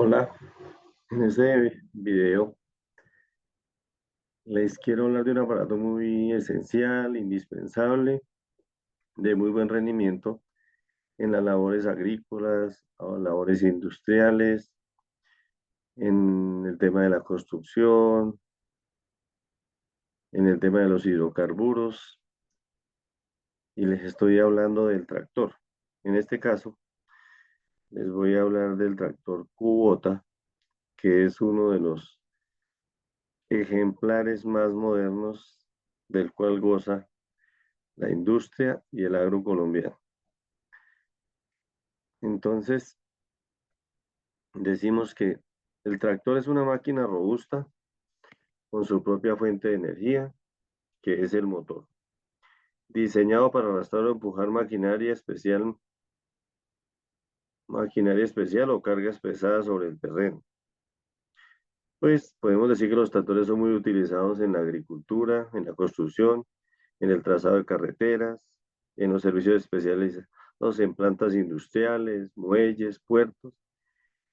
Hola, en este video les quiero hablar de un aparato muy esencial, indispensable, de muy buen rendimiento en las labores agrícolas o labores industriales, en el tema de la construcción, en el tema de los hidrocarburos, y les estoy hablando del tractor. En este caso, les voy a hablar del tractor Kubota, que es uno de los ejemplares más modernos del cual goza la industria y el agro colombiano. Entonces, decimos que el tractor es una máquina robusta con su propia fuente de energía, que es el motor, diseñado para arrastrar o empujar maquinaria especial o cargas pesadas sobre el terreno. Pues podemos decir que los tractores son muy utilizados en la agricultura, en la construcción, en el trazado de carreteras, en los servicios especializados en plantas industriales, muelles, puertos.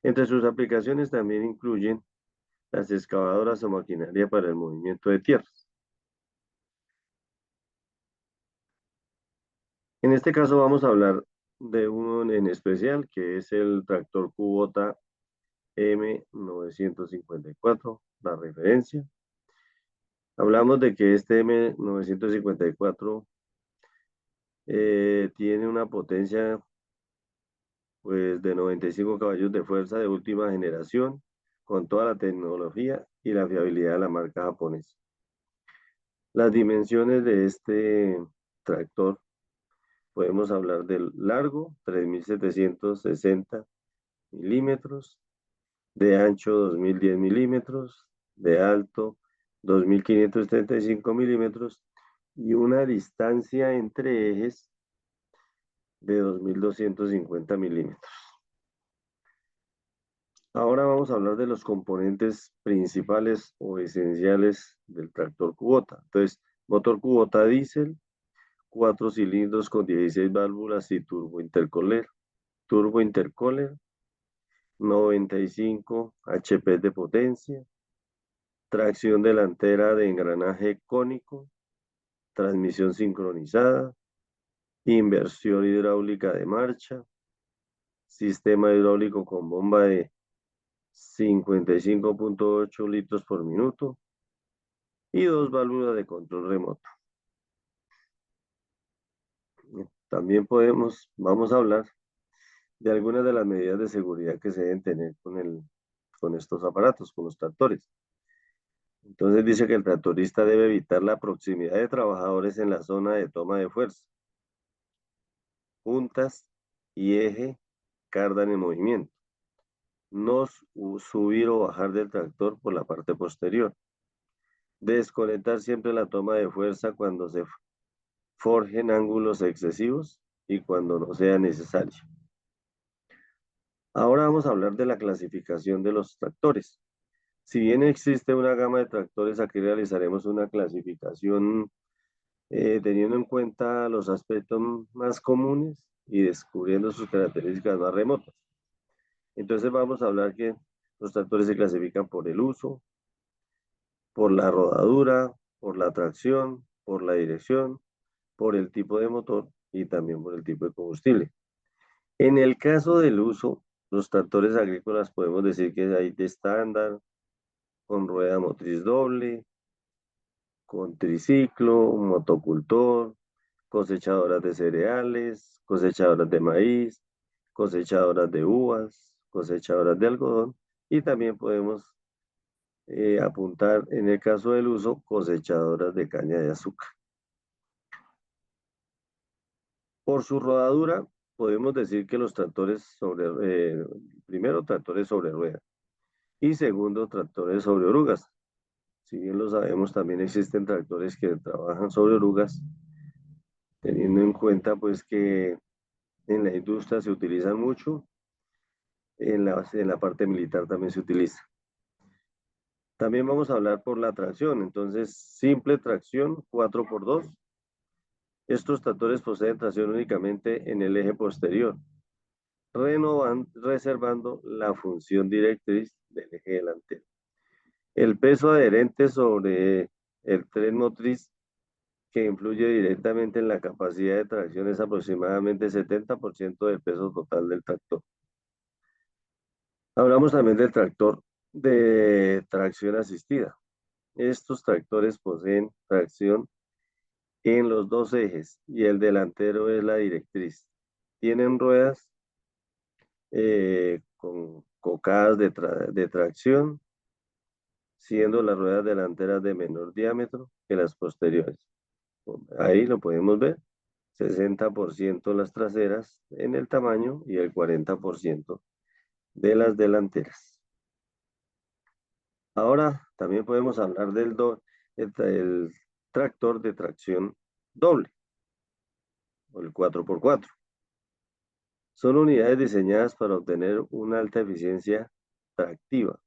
Entre sus aplicaciones también incluyen las excavadoras o maquinaria para el movimiento de tierras. En este caso vamos a hablar de uno en especial, que es el tractor Kubota M954, la referencia. Hablamos de que este M954 tiene una potencia pues, de 95 caballos de fuerza de última generación, con toda la tecnología y la fiabilidad de la marca japonesa. Las dimensiones de este tractor, podemos hablar del largo, 3.760 milímetros, de ancho, 2.010 milímetros, de alto, 2.535 milímetros, y una distancia entre ejes de 2.250 milímetros. Ahora vamos a hablar de los componentes principales o esenciales del tractor Kubota. Entonces, motor Kubota diésel, 4 cilindros con 16 válvulas y turbo intercooler, 95 HP de potencia, tracción delantera de engranaje cónico, transmisión sincronizada, inversión hidráulica de marcha, sistema hidráulico con bomba de 55.8 litros por minuto y 2 válvulas de control remoto. También vamos a hablar de algunas de las medidas de seguridad que se deben tener con estos aparatos, con los tractores. Entonces dice que el tractorista debe evitar la proximidad de trabajadores en la zona de toma de fuerza, juntas y eje cardan en movimiento. No subir o bajar del tractor por la parte posterior. Desconectar siempre la toma de fuerza cuando se forjen ángulos excesivos y cuando no sea necesario. Ahora vamos a hablar de la clasificación de los tractores. Si bien existe una gama de tractores, aquí realizaremos una clasificación teniendo en cuenta los aspectos más comunes y descubriendo sus características más remotas. Entonces vamos a hablar que los tractores se clasifican por el uso, por la rodadura, por la tracción, por la dirección, por el tipo de motor y también por el tipo de combustible. En el caso del uso, los tractores agrícolas podemos decir que hay de estándar, con rueda motriz doble, con triciclo, motocultor, cosechadoras de cereales, cosechadoras de maíz, cosechadoras de uvas, cosechadoras de algodón, y también podemos apuntar, en el caso del uso, cosechadoras de caña de azúcar. Por su rodadura, podemos decir que los primero, tractores sobre ruedas, y segundo, tractores sobre orugas. Si bien lo sabemos, también existen tractores que trabajan sobre orugas, teniendo en cuenta pues que en la industria se utilizan mucho, en la parte militar también se utiliza. También vamos a hablar por la tracción, entonces simple tracción 4x2. Estos tractores poseen tracción únicamente en el eje posterior. reservando la función directriz del eje delantero. El peso adherente sobre el tren motriz que influye directamente en la capacidad de tracción es aproximadamente 70% del peso total del tractor. Hablamos también del tractor de tracción asistida. Estos tractores poseen tracción en los dos ejes y el delantero es la directriz. Tienen ruedas con cocadas de tracción, siendo las ruedas delanteras de menor diámetro que las posteriores. Ahí lo podemos ver, 60% las traseras en el tamaño y el 40% de las delanteras. Ahora también podemos hablar el tractor de tracción doble, o el 4x4. Son unidades diseñadas para obtener una alta eficiencia tractiva.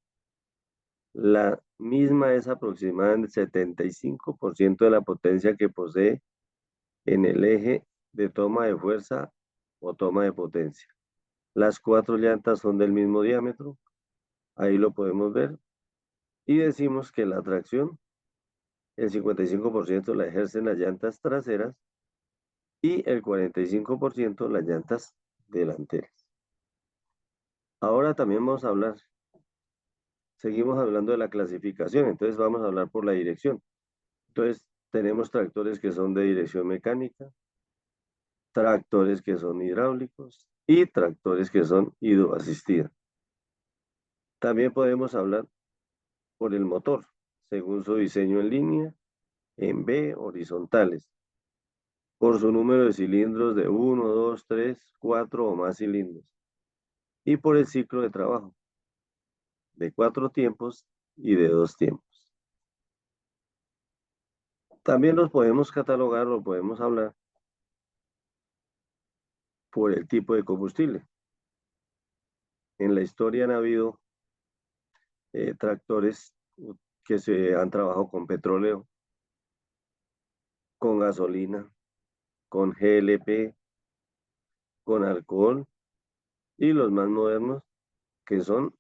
La misma es aproximadamente 75% de la potencia que posee en el eje de toma de fuerza o toma de potencia. Las 4 llantas son del mismo diámetro, ahí lo podemos ver, y decimos que la tracción, el 55% la ejercen las llantas traseras y el 45% las llantas delanteras. Ahora también seguimos hablando de la clasificación, entonces vamos a hablar por la dirección. Entonces tenemos tractores que son de dirección mecánica, tractores que son hidráulicos y tractores que son hidroasistidos. También podemos hablar por el motor, según su diseño en línea, en B, horizontales, por su número de cilindros de 1, 2, 3, 4 o más cilindros, y por el ciclo de trabajo, de 4 tiempos y de 2 tiempos. También los podemos catalogar o podemos hablar por el tipo de combustible. En la historia han habido tractores que se han trabajado con petróleo, con gasolina, con GLP, con alcohol y los más modernos que son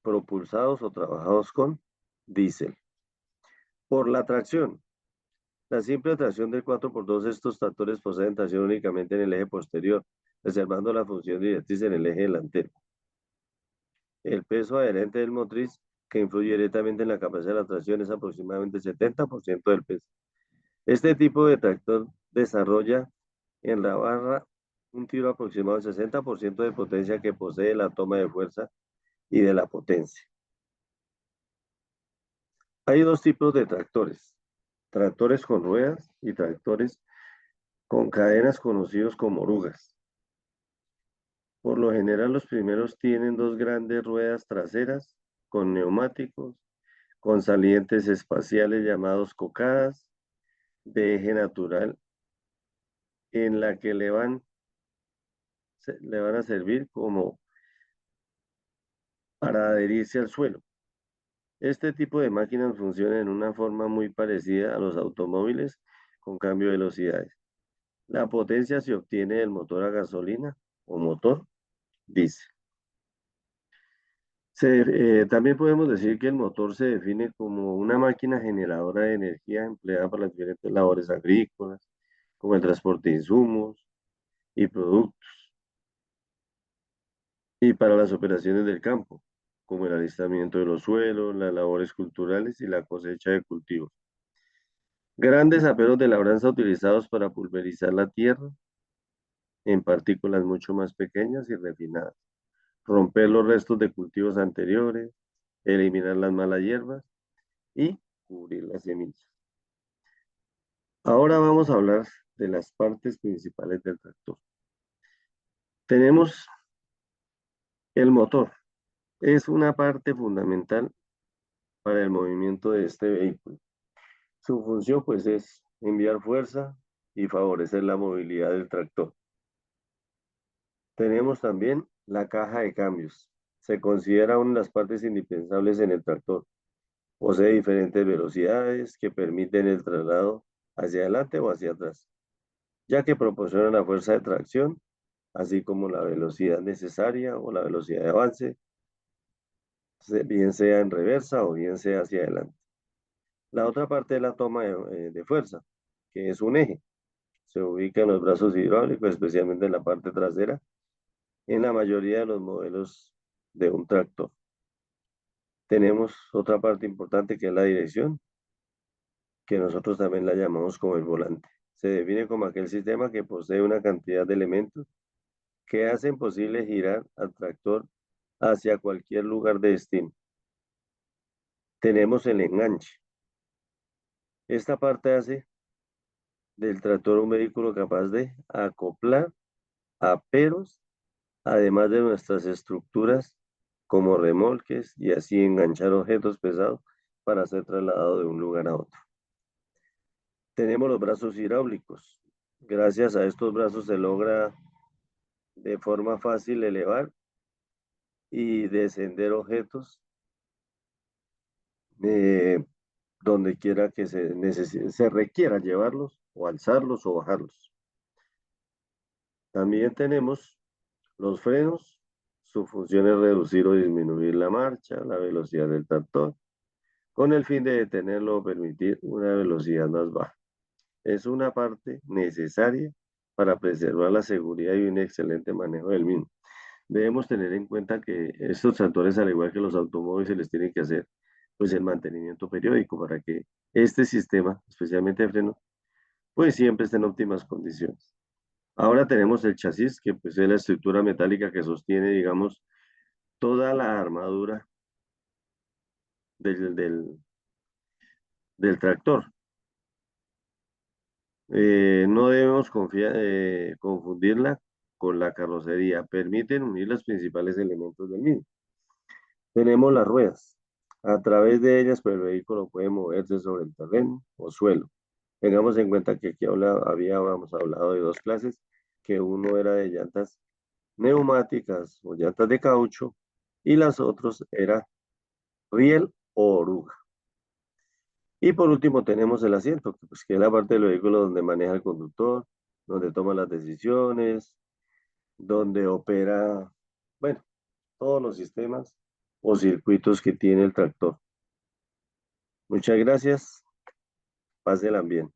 propulsados o trabajados con diésel. Por la tracción. La simple tracción del 4x2, estos tractores poseen tracción únicamente en el eje posterior, reservando la función directriz en el eje delantero. El peso adherente del motriz que influye directamente en la capacidad de la tracción es aproximadamente 70% del peso. Este tipo de tractor desarrolla en la barra un tiro aproximado del 60% de potencia que posee la toma de fuerza y de la potencia. Hay dos tipos de tractores: tractores con ruedas y tractores con cadenas conocidos como orugas. Por lo general, los primeros tienen dos grandes ruedas traseras con neumáticos, con salientes espaciales llamados cocadas, de eje natural, en la que le van a servir como para adherirse al suelo. Este tipo de máquinas funciona en una forma muy parecida a los automóviles con cambio de velocidades. La potencia se obtiene del motor a gasolina o motor diésel. También podemos decir que el motor se define como una máquina generadora de energía empleada para las diferentes labores agrícolas, como el transporte de insumos y productos, y para las operaciones del campo, como el alistamiento de los suelos, las labores culturales y la cosecha de cultivos. Grandes aperos de labranza utilizados para pulverizar la tierra en partículas mucho más pequeñas y refinadas, romper los restos de cultivos anteriores, eliminar las malas hierbas y cubrir las semillas. Ahora vamos a hablar de las partes principales del tractor. Tenemos el motor. Es una parte fundamental para el movimiento de este vehículo. Su función pues es enviar fuerza y favorecer la movilidad del tractor. Tenemos también la caja de cambios. Se considera una de las partes indispensables en el tractor. Posee diferentes velocidades que permiten el traslado hacia adelante o hacia atrás, ya que proporciona la fuerza de tracción así como la velocidad necesaria o la velocidad de avance, bien sea en reversa o bien sea hacia adelante. La otra parte es la toma de fuerza, que es un eje. Se ubica en los brazos hidráulicos, especialmente en la parte trasera, en la mayoría de los modelos de un tractor. Tenemos otra parte importante que es la dirección, que nosotros también la llamamos como el volante. Se define como aquel sistema que posee una cantidad de elementos que hacen posible girar al tractor hacia cualquier lugar de destino. Tenemos el enganche. Esta parte hace del tractor un vehículo capaz de acoplar aperos, además de nuestras estructuras como remolques y así enganchar objetos pesados para ser trasladado de un lugar a otro. Tenemos los brazos hidráulicos. Gracias a estos brazos se logra de forma fácil elevar y descender objetos eh, donde quiera que se requiera llevarlos o alzarlos o bajarlos. También tenemos los frenos. Su función es reducir o disminuir la marcha, la velocidad del tractor, con el fin de detenerlo o permitir una velocidad más baja. Es una parte necesaria para preservar la seguridad y un excelente manejo del mismo. Debemos tener en cuenta que estos tractores, al igual que los automóviles, se les tiene que hacer pues el mantenimiento periódico para que este sistema, especialmente de freno, pues siempre esté en óptimas condiciones. Ahora tenemos el chasis, que pues es la estructura metálica que sostiene, digamos, toda la armadura del, del, del tractor. No debemos confundirla con la carrocería. Permiten unir los principales elementos del mismo. Tenemos las ruedas. A través de ellas, pues, el vehículo puede moverse sobre el terreno o suelo. Tengamos en cuenta que aquí habíamos hablado de dos clases, que uno era de llantas neumáticas o llantas de caucho y las otras era riel o oruga. Y por último tenemos el asiento, que es la parte del vehículo donde maneja el conductor, donde toma las decisiones, donde opera, bueno, todos los sistemas o circuitos que tiene el tractor. Muchas gracias. Pásenla bien.